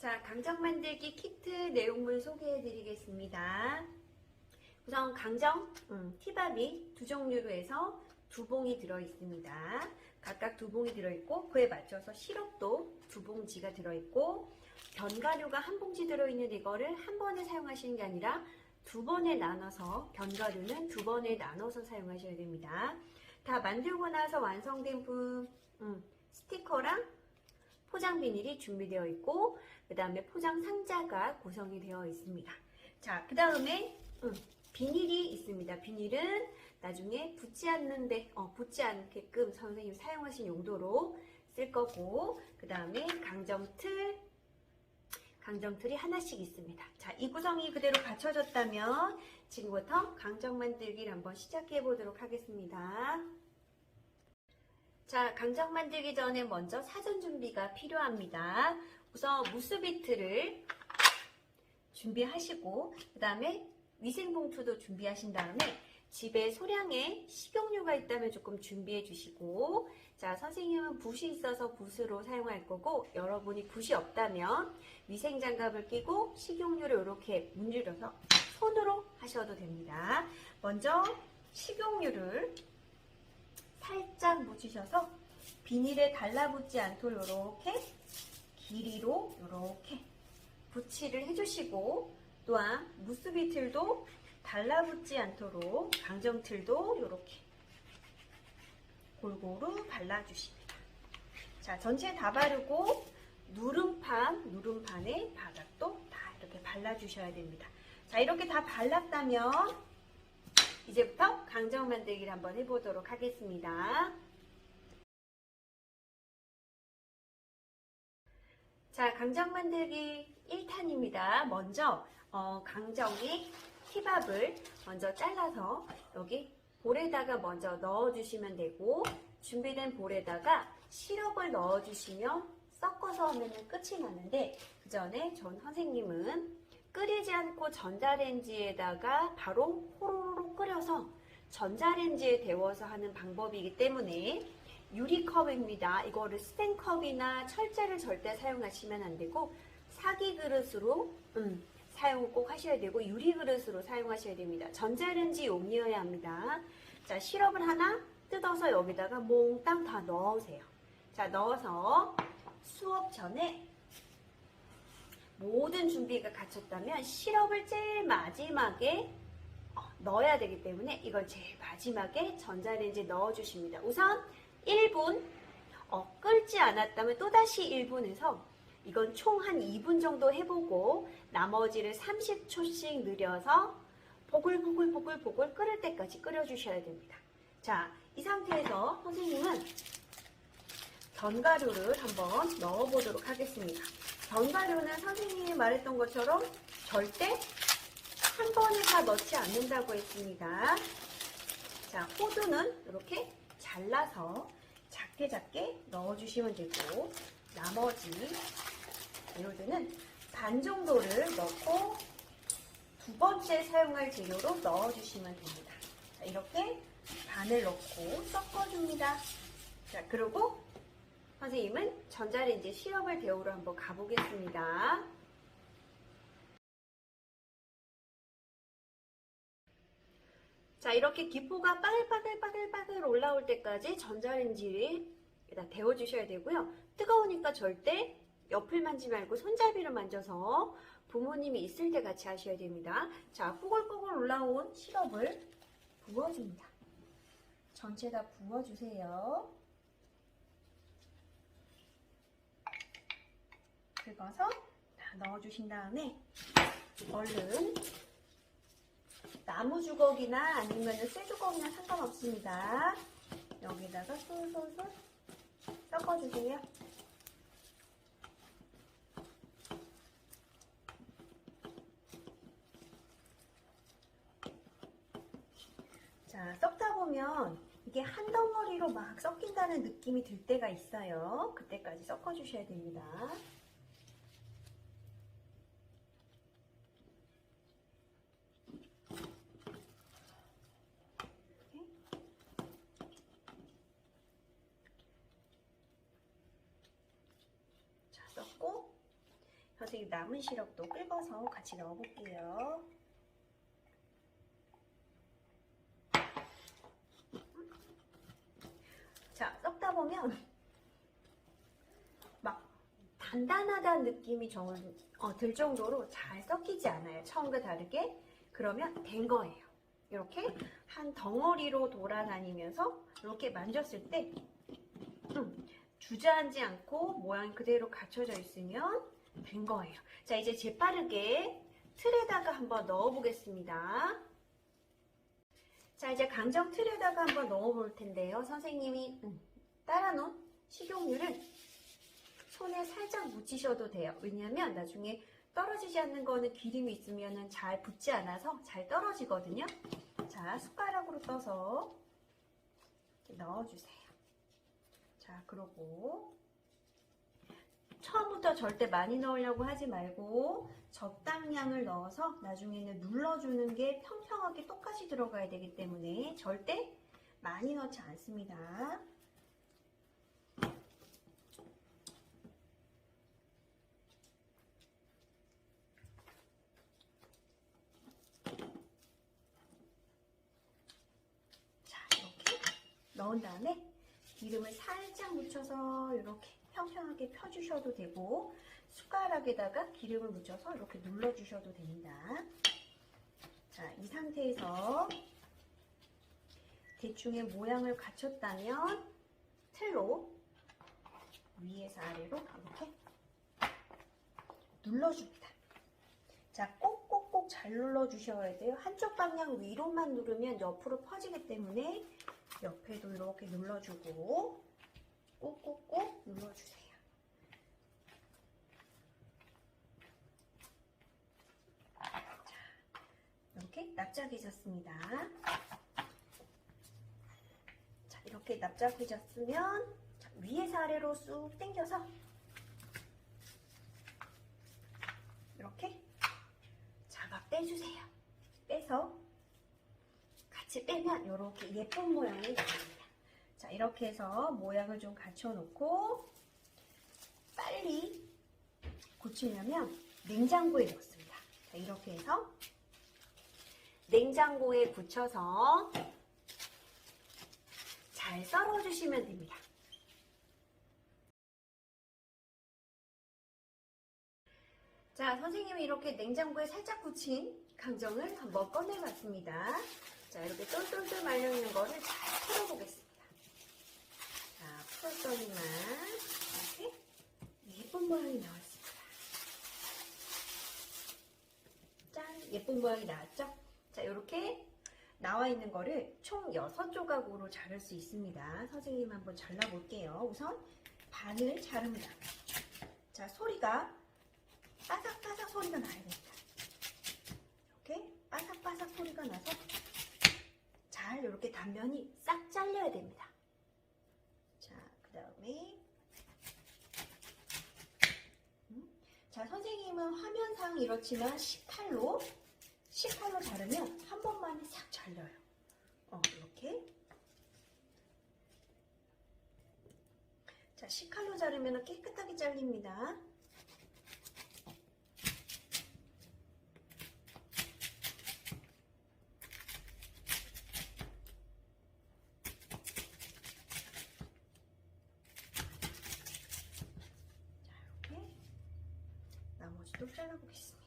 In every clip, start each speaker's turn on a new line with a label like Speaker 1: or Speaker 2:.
Speaker 1: 자, 강정 만들기 키트 내용물 소개해 드리겠습니다. 우선 강정, 티밥이 두 종류로 해서 두 봉이 들어 있습니다. 각각 두 봉이 들어 있고 그에 맞춰서 시럽도 두 봉지가 들어 있고 견과류가 한 봉지 들어 있는 이거를 한 번에 사용하시는 게 아니라 두 번에 나눠서 견과류는 두 번에 나눠서 사용하셔야 됩니다. 다 만들고 나서 완성된 스티커랑 포장 비닐이 준비되어 있고 그 다음에 포장 상자가 구성이 되어 있습니다. 자, 그 다음에 비닐이 있습니다. 비닐은 나중에 붙지 않게끔 선생님이 사용하신 용도로 쓸 거고 그 다음에 강정틀이 하나씩 있습니다. 자, 이 구성이 그대로 갖춰졌다면 지금부터 강정 만들기를 한번 시작해 보도록 하겠습니다. 자, 강정 만들기 전에 먼저 사전 준비가 필요합니다. 우선 무스비트를 준비하시고 그 다음에 위생봉투도 준비하신 다음에 집에 소량의 식용유가 있다면 조금 준비해 주시고, 자, 선생님은 붓이 있어서 붓으로 사용할 거고 여러분이 붓이 없다면 위생장갑을 끼고 식용유를 이렇게 문질러서 손으로 하셔도 됩니다. 먼저 식용유를 살짝 묻히셔서 비닐에 달라붙지 않도록 이렇게 길이로 이렇게 붙이를 해주시고, 또한 무스비틀도 달라붙지 않도록 강정틀도 이렇게 골고루 발라주십니다. 자, 전체 다 바르고 누름판의 바닥도 다 이렇게 발라주셔야 됩니다. 자, 이렇게 다 발랐다면 이제부터 강정 만들기를 한번 해보도록 하겠습니다. 자, 강정 만들기 1탄입니다. 먼저 강정의 티밥을 먼저 잘라서 여기 볼에다가 먼저 넣어주시면 되고, 준비된 볼에다가 시럽을 넣어주시면 섞어서 하면 끝이 나는데, 그 전에 전 선생님은 끓이지 않고 전자레인지에다가 바로 호로록 끓여서 전자레인지에 데워서 하는 방법이기 때문에 유리컵입니다. 이거를 스텐컵이나 철제를 절대 사용하시면 안 되고 사기 그릇으로 사용을 꼭 하셔야 되고 유리 그릇으로 사용하셔야 됩니다. 전자레인지 용이어야 합니다. 자, 시럽을 하나 뜯어서 여기다가 몽땅 다 넣으세요. 자, 넣어서 수업 전에 모든 준비가 갖췄다면 시럽을 제일 마지막에 넣어야 되기 때문에 이걸 제일 마지막에 전자레인지에 넣어주십니다. 우선 1분 끓지 않았다면 또다시 1분에서 이건 총 한 2분 정도 해보고 나머지를 30초씩 늘려서 보글보글 끓을 때까지 끓여주셔야 됩니다. 자, 이 상태에서 선생님은 견과류를 한번 넣어보도록 하겠습니다. 견과류는 선생님이 말했던 것처럼 절대 한 번에 다 넣지 않는다고 했습니다. 자, 호두는 이렇게 잘라서 작게 넣어주시면 되고, 나머지 재료들은 반 정도를 넣고 두 번째 사용할 재료로 넣어주시면 됩니다. 자, 이렇게 반을 넣고 섞어줍니다. 자, 그리고 선생님은 전자레인지 시럽을 데우러 한번 가보겠습니다. 자, 이렇게 기포가 빠글빠글 올라올 때까지 전자레인지에다 데워주셔야 되고요. 뜨거우니까 절대 옆을 만지지 말고 손잡이를 만져서 부모님이 있을 때 같이 하셔야 됩니다. 자, 뽀글뽀글 올라온 시럽을 부어줍니다. 전체 다 부어주세요. 긁어서 다 넣어주신 다음에 얼른 나무 주걱이나 아니면 쇠 주걱이나 상관없습니다. 여기다가 솔솔솔 섞어주세요. 자, 섞다 보면 이게 한 덩어리로 막 섞인다는 느낌이 들 때가 있어요. 그때까지 섞어주셔야 됩니다. 선생님 남은 시럽도 끓여서 같이 넣어볼게요. 자, 섞다 보면 막 단단하다는 느낌이 들 정도로 잘 섞이지 않아요. 처음과 다르게. 그러면 된 거예요. 이렇게 한 덩어리로 돌아다니면서 이렇게 만졌을 때 주저앉지 않고 모양이 그대로 갖춰져 있으면 된 거예요. 자, 이제 재빠르게 틀에다가 한번 넣어 보겠습니다. 자, 이제 강정 틀에다가 한번 넣어 볼 텐데요. 선생님이 따라 놓은 식용유를 손에 살짝 묻히셔도 돼요. 왜냐면 나중에 떨어지지 않는 거는 기름이 있으면 잘 붙지 않아서 잘 떨어지거든요. 자, 숟가락으로 떠서 이렇게 넣어주세요. 자, 그러고 처음부터 절대 많이 넣으려고 하지 말고 적당량을 넣어서 나중에는 눌러주는 게 평평하게 똑같이 들어가야 되기 때문에 절대 많이 넣지 않습니다. 자, 이렇게 넣은 다음에 기름을 살짝 묻혀서 이렇게 평평하게 펴주셔도 되고 숟가락에다가 기름을 묻혀서 이렇게 눌러주셔도 됩니다. 자, 이 상태에서 대충의 모양을 갖췄다면 틀로 위에서 아래로 이렇게 눌러줍니다. 자, 꼭꼭꼭 잘 눌러주셔야 돼요. 한쪽 방향 위로만 누르면 옆으로 퍼지기 때문에 옆에도 이렇게 눌러주고 꼭꼭꼭 눌러주세요. 자, 이렇게 납작해졌습니다. 자, 이렇게 납작해졌으면 위에서 아래로 쑥 당겨서 이렇게 자각 빼주세요. 빼서 같이 빼면 이렇게 예쁜 모양이 나옵니다. 자, 이렇게 해서 모양을 좀 갖춰놓고 빨리 고치려면 냉장고에 넣습니다. 자, 이렇게 해서 냉장고에 붙여서 잘 썰어주시면 됩니다. 자, 선생님이 이렇게 냉장고에 살짝 굳힌 강정을 한번 꺼내봤습니다. 자, 이렇게 똘똘똘 말려있는 거를 잘 풀어보겠습니다. 자, 풀었더니만 이렇게 예쁜 모양이 나왔습니다. 짠! 예쁜 모양이 나왔죠? 자, 이렇게 나와 있는 거를 총 6조각으로 자를 수 있습니다. 선생님 한번 잘라볼게요. 우선 반을 자릅니다. 자, 소리가 바삭바삭 소리가 나야 됩니다. 이렇게 바삭바삭 소리가 나서 잘 이렇게 단면이 싹 잘려야 됩니다. 자, 그 다음에 자, 선생님은 화면상 이렇지만 식칼로 자르면 한 번만에 싹 잘려요. 이렇게. 자, 식칼로 자르면 깨끗하게 잘립니다. 나머지도 잘라보겠습니다.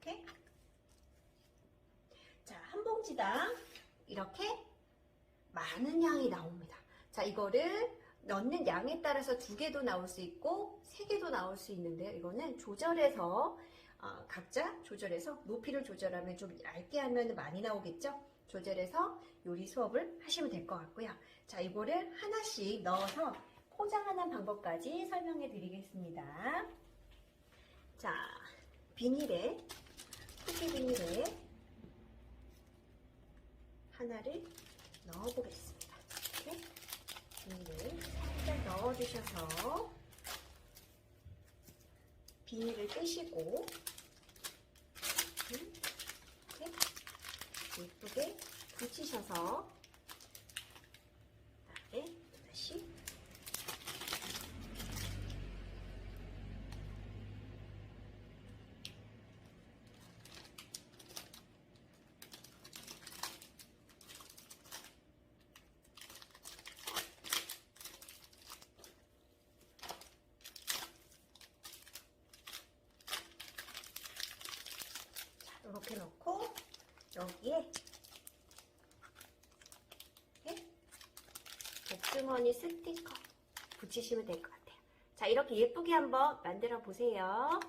Speaker 1: 이렇게. 자, 한 봉지당 이렇게 많은 양이 나옵니다. 자, 이거를 넣는 양에 따라서 2개도 나올 수 있고 3개도 나올 수 있는데요. 이거는 조절해서 각자 조절해서 높이를 조절하면 좀 얇게 하면 많이 나오겠죠? 조절해서 요리 수업을 하시면 될 것 같고요. 자, 이거를 하나씩 넣어서 포장하는 방법까지 설명해 드리겠습니다. 자, 비닐에, 쿠키 비닐에 하나를 넣어 보겠습니다. 이렇게 비닐을 살짝 넣어 주셔서 비닐을 떼시고 예쁘게 붙이셔서 그다음에 다시 이렇게 넣고 여기에 이렇게 복주머니 스티커 붙이시면 될 것 같아요. 자, 이렇게 예쁘게 한번 만들어 보세요.